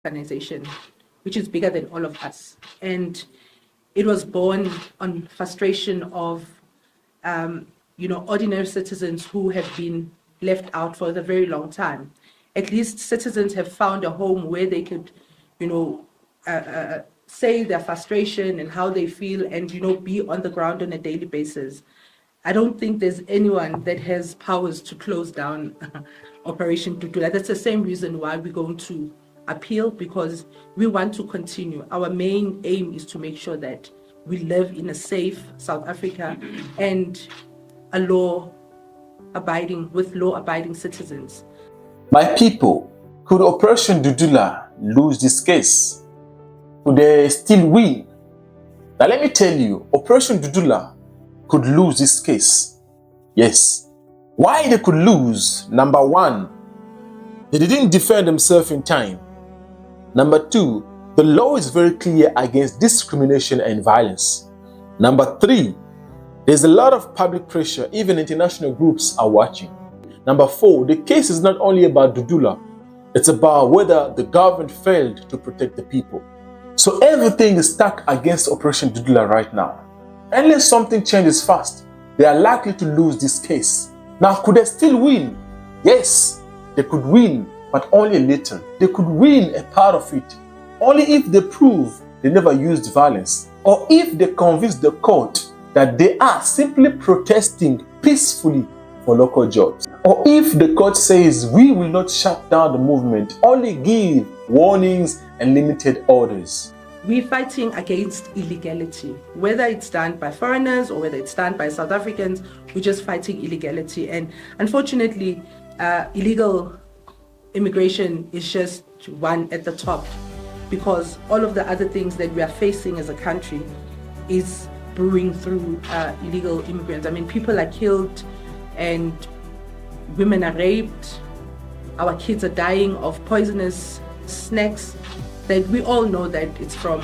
organization, which is bigger than all of us. And it was born on frustration of, ordinary citizens who have been left out for a very long time. At least citizens have found a home where they could, say their frustration and how they feel and, be on the ground on a daily basis. I don't think there's anyone that has powers to close down OperationDudula. That's the same reason why we're going to appeal, because we want to continue. Our main aim is to make sure that we live in a safe South Africa and a law-abiding citizens. My people, could OperationDudula lose this case? Could they still win? Now let me tell you, OperationDudula could lose this case. Yes. Why they could lose? Number one, they didn't defend themselves in time. Number two, the law is very clear against discrimination and violence. Number three, there's a lot of public pressure, even international groups are watching. Number four, the case is not only about Dudula, it's about whether the government failed to protect the people. So everything is stuck against OperationDudula right now. Unless something changes fast, they are likely to lose this case. Now, could they still win? Yes, they could win, but only a little. They could win a part of it, only if they prove they never used violence, or if they convince the court that they are simply protesting peacefully for local jobs. Or if the court says we will not shut down the movement, only give warnings and limited orders. We're fighting against illegality, whether it's done by foreigners or whether it's done by South Africans. We're just fighting illegality. And unfortunately, illegal immigration is just one at the top, because all of the other things that we are facing as a country is brewing through illegal immigrants. I mean, people are killed and women are raped. Our kids are dying of poisonous snacks that we all know that it's from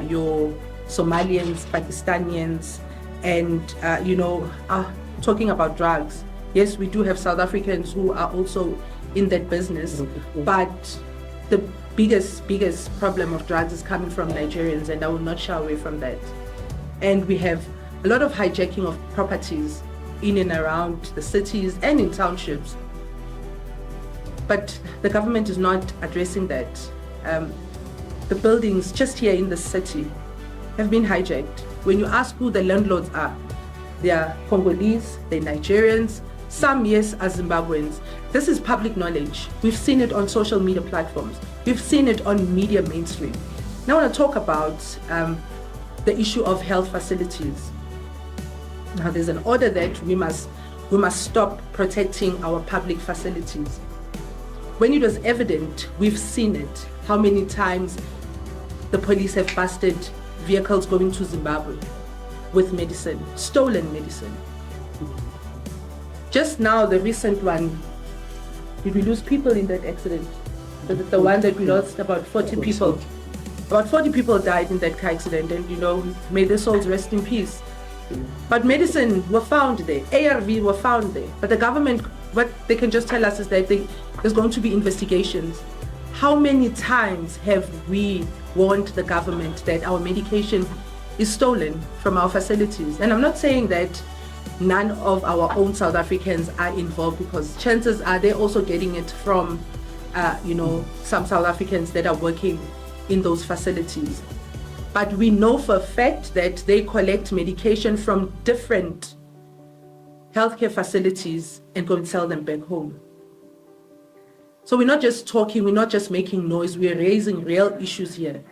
your Somalians, Pakistanians, and talking about drugs. Yes, we do have South Africans who are also in that business, but the biggest problem of drugs is coming from Nigerians, and I will not shy away from that. And we have a lot of hijacking of properties in and around the cities and in townships, but the government is not addressing that. The buildings just here in the city have been hijacked. When you ask who the landlords are, they are Congolese, they're Nigerians, some, yes, are Zimbabweans. This is public knowledge. We've seen it on social media platforms. We've seen it on media mainstream. Now I want to talk about the issue of health facilities. Now there's an order that we must stop protecting our public facilities. When it was evident, we've seen it, how many times the police have busted vehicles going to Zimbabwe with medicine, stolen medicine. Just now, the recent one, did we lose people in that accident? The one that we lost, about 40 people. About 40 people died in that car accident, and may their souls rest in peace. But medicine were found there, ARV were found there. But the government, what they can just tell us is that there's going to be investigations. How many times have we warned the government that our medication is stolen from our facilities? And I'm not saying that none of our own South Africans are involved, because chances are they're also getting it from, some South Africans that are working in those facilities. But we know for a fact that they collect medication from different healthcare facilities and go and sell them back home. So we're not just talking, we're not just making noise, we're raising real issues here.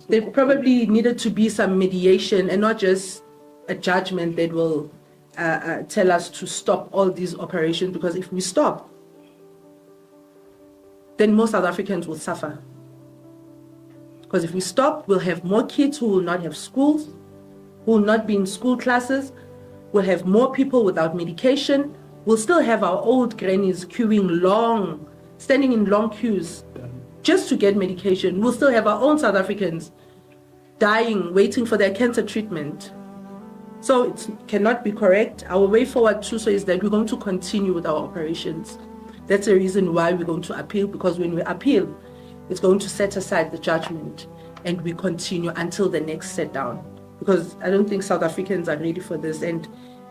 There probably needed to be some mediation and not just a judgment that will tell us to stop all these operations, because if we stop, then most South Africans will suffer. Because if we stop, we'll have more kids who will not have schools, who will not be in school classes, we'll have more people without medication, we'll still have our old grannies standing in long queues just to get medication. We'll still have our own South Africans dying, waiting for their cancer treatment. So it cannot be correct. Our way forward too is that we're going to continue with our operations. That's the reason why we're going to appeal, because when we appeal, it's going to set aside the judgment and we continue until the next set down. Because I don't think South Africans are ready for this. And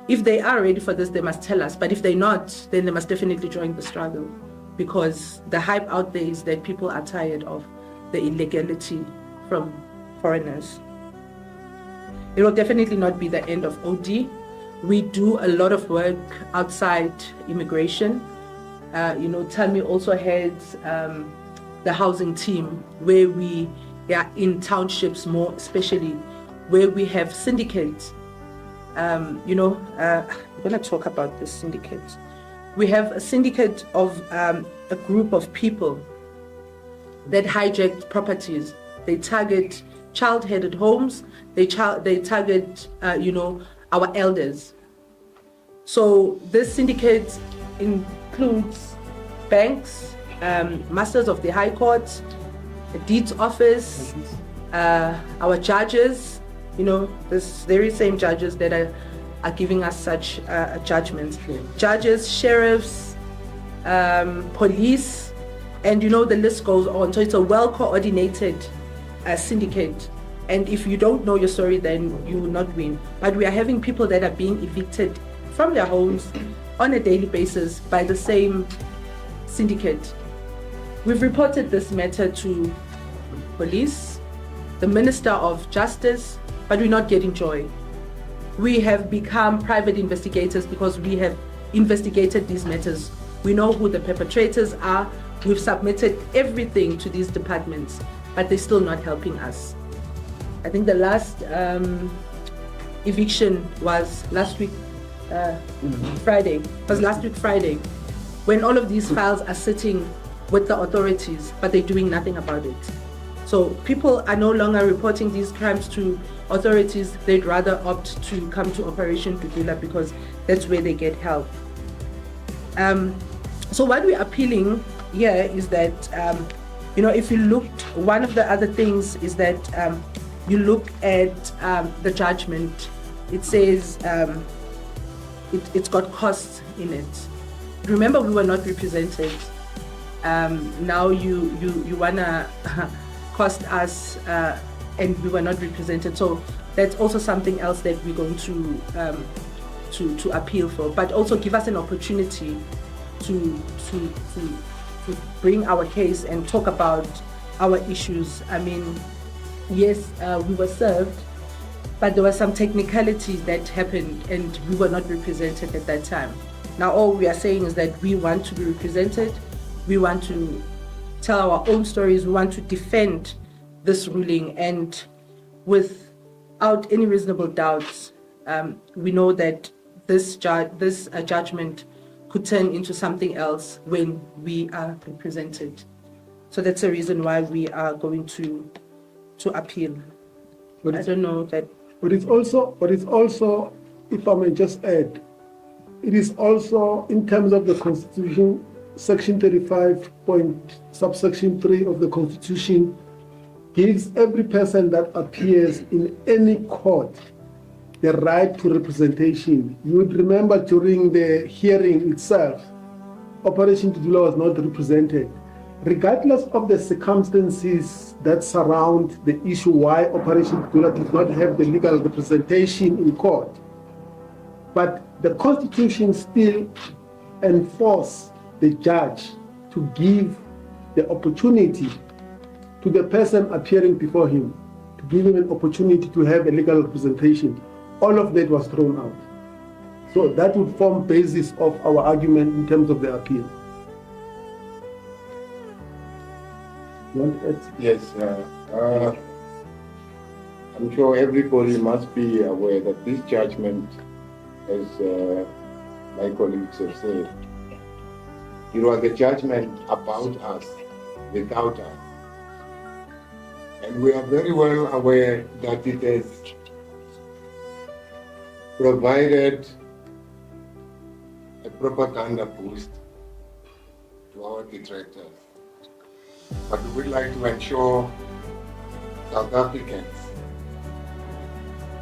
if they are ready for this, they must tell us. But if they're not, then they must definitely join the struggle. Because the hype out there is that people are tired of the illegality from foreigners. It will definitely not be the end of OD. We do a lot of work outside immigration. Tammy also heads the housing team, where we are in townships more especially, where we have syndicates. I'm going to talk about this syndicate. We have a syndicate of a group of people that hijack properties. They target child-headed homes. They target, our elders. So this syndicate includes banks, masters of the High Court, the Deeds Office, our judges, this very same judges that are giving us such judgments. Judges, sheriffs, police, and the list goes on. So it's a well-coordinated syndicate. And if you don't know your story, then you will not win. But we are having people that are being evicted from their homes on a daily basis by the same syndicate. We've reported this matter to police, the Minister of Justice, but we're not getting joy. We have become private investigators because we have investigated these matters. We know who the perpetrators are. We've submitted everything to these departments, but they're still not helping us. I think the last eviction was last week Friday. When all of these files are sitting with the authorities, but they're doing nothing about it. So people are no longer reporting these crimes to authorities. They'd rather opt to come to OperationDudula because that's where they get help. So what we're appealing here is that, if you looked, one of the other things is that you look at the judgment. It says it's got costs in it. Remember, we were not represented. Now you wanna cost us, and we were not represented. So that's also something else that we're going to appeal for. But also give us an opportunity to bring our case and talk about our issues. I mean, yes, we were served, but there were some technicalities that happened and we were not represented at that time. Now all we are saying is that we want to be represented. We want to tell our own stories. We want to defend this ruling, and without any reasonable doubts, we know that this judgment could turn into something else when we are represented. So that's the reason why we are going to appeal. I don't know that. But it's also, if I may just add, it is also in terms of the Constitution, Section 35, subsection 3 of the Constitution gives every person that appears in any court the right to representation. You would remember during the hearing itself, OperationDudula was not represented. Regardless of the circumstances that surround the issue why OperationDudula did not have the legal representation in court, but the Constitution still enforces the judge to give the opportunity to the person appearing before him, to give him an opportunity to have a legal representation. All of that was thrown out. So that would form basis of our argument in terms of the appeal. You want to add? Yes, I'm sure everybody must be aware that this judgment, as my colleagues have said, it was a judgment about us, without us. And we are very well aware that it has provided a propaganda boost to our detractors. But we would like to ensure South Africans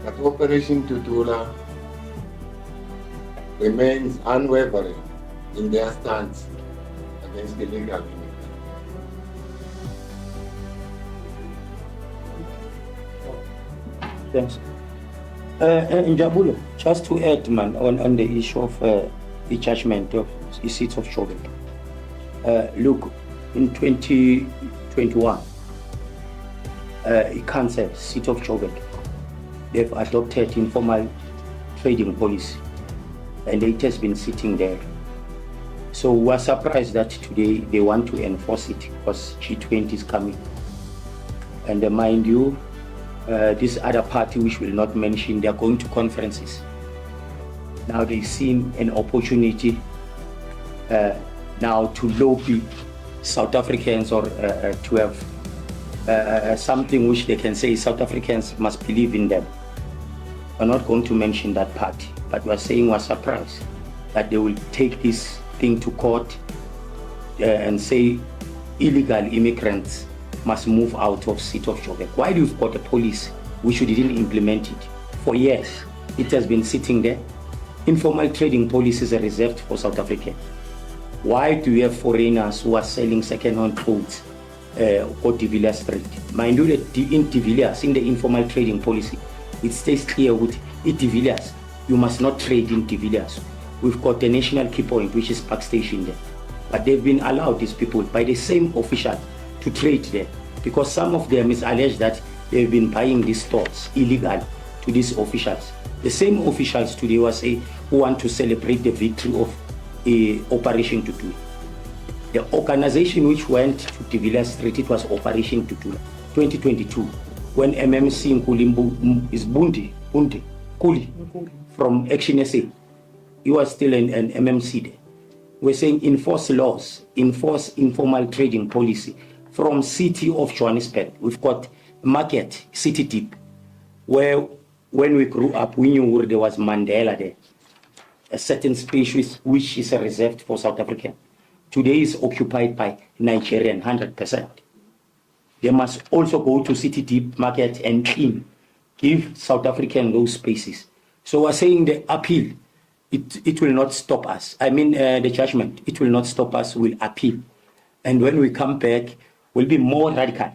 that OperationDudula remains unwavering in their stance against illegal immigration. Thanks. Njabule, just to add, man, on the issue of the judgment of the seat of Joburg. Look, in 2021, Council, seat of Joburg, they've adopted informal trading policy, and it has been sitting there. So we're surprised that today they want to enforce it because G20 is coming. And mind you, this other party, which will not mention, they are going to conferences. Now they've seen an opportunity now to lobby South Africans, or to have something which they can say South Africans must believe in them. We're not going to mention that party, but we're saying we're surprised that they will take this thing to court and say illegal immigrants must move out of seat of Joburg. While you've got a police which you didn't implement it for years, it has been sitting there. Informal trading policies are reserved for South Africans. Why do you have foreigners who are selling second-hand clothes on De Villiers Street? Mind you that in De Villiers, in the informal trading policy, it stays clear with De Villiers, you must not trade in De Villiers. We've got the national key point, which is Park Station there. But they've been allowed, these people, by the same official to trade there, because some of them is alleged that they've been buying these stores illegal to these officials. The same officials today were saying who want to celebrate the victory of OperationDudula. The organization which went to De Villiers Street, it was OperationDudula 2022, when MMC Nkulimbu is Kuli from Action SA. He was still an MMC there. We're saying enforce laws, enforce informal trading policy. From city of Johannesburg, we've got market, city deep, where when we grew up, we knew there was Mandela there, a certain space which is reserved for South African. Today is occupied by Nigerian, 100%. They must also go to city deep market and clean, give South African those spaces. So we're saying the appeal, it will not stop us. I mean, the judgment, it will not stop us, we'll appeal. And when we come back, we'll be more radical.